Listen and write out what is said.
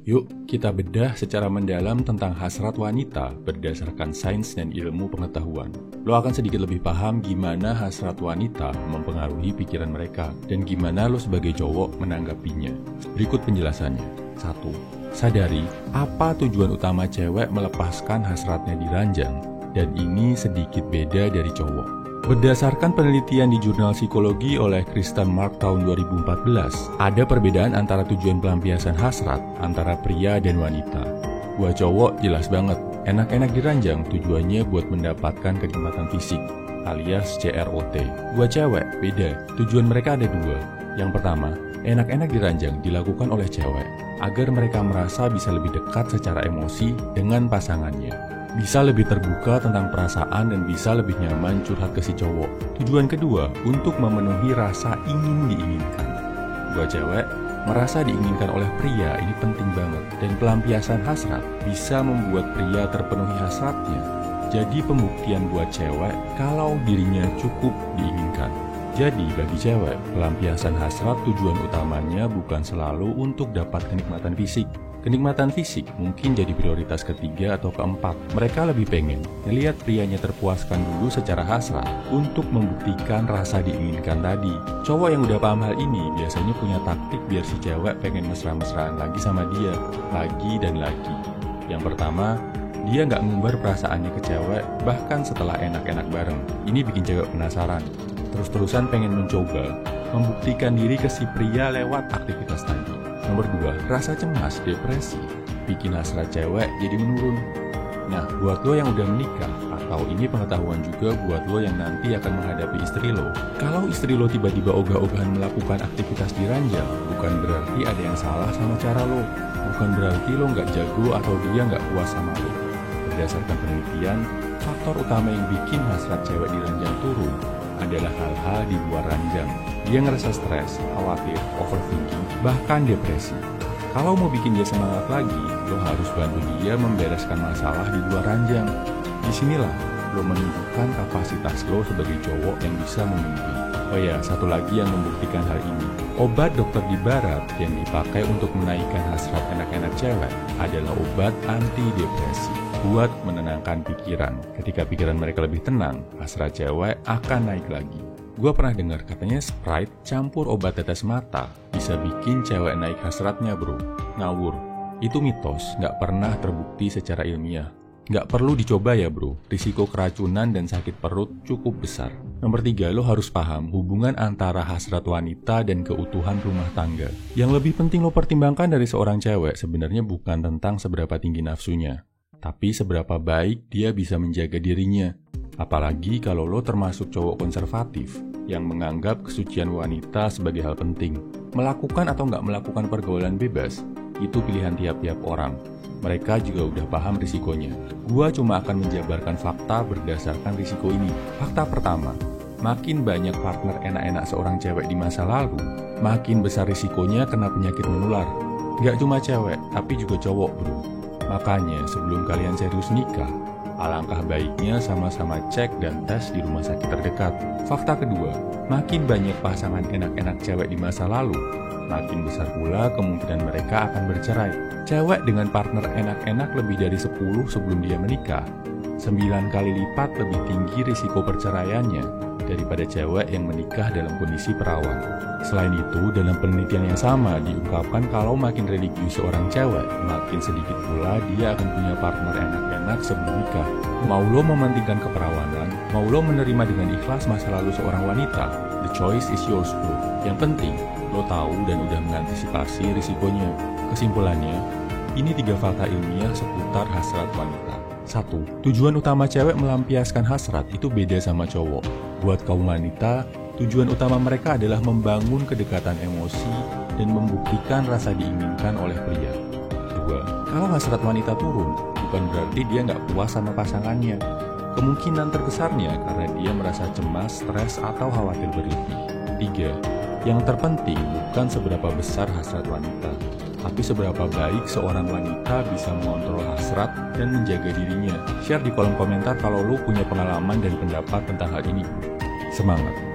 Yuk, kita bedah secara mendalam tentang hasrat wanita berdasarkan sains dan ilmu pengetahuan. Lo akan sedikit lebih paham gimana hasrat wanita mempengaruhi pikiran mereka dan gimana lo sebagai cowok menanggapinya. Berikut penjelasannya. 1. Sadari apa tujuan utama cewek melepaskan hasratnya di ranjang, dan ini sedikit beda dari cowok. Berdasarkan penelitian di jurnal psikologi oleh Kristen Mark tahun 2014, ada perbedaan antara tujuan pelampiasan hasrat antara pria dan wanita. Buat cowok jelas banget, enak-enak di ranjang tujuannya buat mendapatkan kenikmatan fisik, alias CROT. Buat cewek beda, tujuan mereka ada dua. Yang pertama, enak-enak di ranjang dilakukan oleh cewek agar mereka merasa bisa lebih dekat secara emosi dengan pasangannya. Bisa lebih terbuka tentang perasaan dan bisa lebih nyaman curhat ke si cowok. Tujuan kedua, untuk memenuhi rasa ingin diinginkan. Buat cewek, merasa diinginkan oleh pria ini penting banget. Dan pelampiasan hasrat bisa membuat pria terpenuhi hasratnya. Jadi pembuktian buat cewek kalau dirinya cukup diinginkan. Jadi bagi cewek, pelampiasan hasrat tujuan utamanya bukan selalu untuk dapat kenikmatan fisik. Kenikmatan fisik mungkin jadi prioritas ketiga atau keempat. Mereka lebih pengen melihat prianya terpuaskan dulu secara hasrat untuk membuktikan rasa diinginkan tadi. Cowok yang udah paham hal ini biasanya punya taktik biar si cewek pengen mesra-mesraan lagi sama dia, lagi dan lagi. Yang pertama, dia nggak ngumbar perasaannya ke cewek bahkan setelah enak-enak bareng. Ini bikin cewek penasaran. Terus-terusan pengen mencoba membuktikan diri ke si pria lewat aktivitas tadi. Nomor 2, rasa cemas, depresi, bikin hasrat cewek jadi menurun. Nah, buat lo yang udah menikah, atau ini pengetahuan juga buat lo yang nanti akan menghadapi istri lo. Kalau istri lo tiba-tiba ogah-ogahan melakukan aktivitas di ranjang, bukan berarti ada yang salah sama cara lo. Bukan berarti lo nggak jago atau dia nggak puas sama lo. Berdasarkan penelitian, faktor utama yang bikin hasrat cewek di ranjang turun adalah hal-hal di luar ranjang. Dia ngerasa stres, khawatir, overthinking, bahkan depresi. Kalau mau bikin dia semangat lagi, lo harus bantu dia membereskan masalah di luar ranjang. Disinilah lo menunjukkan kapasitas lo sebagai cowok yang bisa memimpin. Oh ya, satu lagi yang membuktikan hal ini. Obat dokter di barat yang dipakai untuk menaikkan hasrat enak-enak cewek adalah obat anti-depresi. Buat menenangkan pikiran. Ketika pikiran mereka lebih tenang, hasrat cewek akan naik lagi. Gua pernah dengar katanya Sprite campur obat tetes mata bisa bikin cewek naik hasratnya bro. Ngawur. Itu mitos, gak pernah terbukti secara ilmiah. Gak perlu dicoba ya bro, risiko keracunan dan sakit perut cukup besar. Nomor 3, lo harus paham hubungan antara hasrat wanita dan keutuhan rumah tangga. Yang lebih penting lo pertimbangkan dari seorang cewek sebenarnya bukan tentang seberapa tinggi nafsunya, tapi seberapa baik dia bisa menjaga dirinya. Apalagi kalau lo termasuk cowok konservatif yang menganggap kesucian wanita sebagai hal penting. Melakukan atau nggak melakukan pergaulan bebas, itu pilihan tiap-tiap orang. Mereka juga udah paham risikonya. Gua cuma akan menjabarkan fakta berdasarkan risiko ini. Fakta pertama, makin banyak partner enak-enak seorang cewek di masa lalu, makin besar risikonya kena penyakit menular. Nggak cuma cewek, tapi juga cowok bro. Makanya sebelum kalian serius nikah, alangkah baiknya sama-sama cek dan tes di rumah sakit terdekat. Fakta kedua, makin banyak pasangan enak-enak cewek di masa lalu, makin besar pula kemungkinan mereka akan bercerai. Cewek dengan partner enak-enak lebih dari 10 sebelum dia menikah, 9 kali lipat lebih tinggi risiko perceraiannya daripada cewek yang menikah dalam kondisi perawan. Selain itu, dalam penelitian yang sama diungkapkan kalau makin religius seorang cewek, makin sedikit pula dia akan punya partner enak-enak sebelum nikah. Mau lo mementingkan keperawanan, mau lo menerima dengan ikhlas masa lalu seorang wanita, the choice is yours bro. Yang penting, lo tahu dan udah mengantisipasi risikonya. Kesimpulannya, ini 3 fakta ilmiah seputar hasrat wanita. 1. Tujuan utama cewek melampiaskan hasrat itu beda sama cowok. Buat kaum wanita, tujuan utama mereka adalah membangun kedekatan emosi dan membuktikan rasa diinginkan oleh pria. 2. Kalau hasrat wanita turun, bukan berarti dia nggak puas sama pasangannya. Kemungkinan terbesarnya karena dia merasa cemas, stres, atau khawatir berlebih. 3. Yang terpenting bukan seberapa besar hasrat wanita, tapi seberapa baik seorang wanita bisa mengontrol hasrat dan menjaga dirinya. Share di kolom komentar kalau lo punya pengalaman dan pendapat tentang hal ini. Semangat!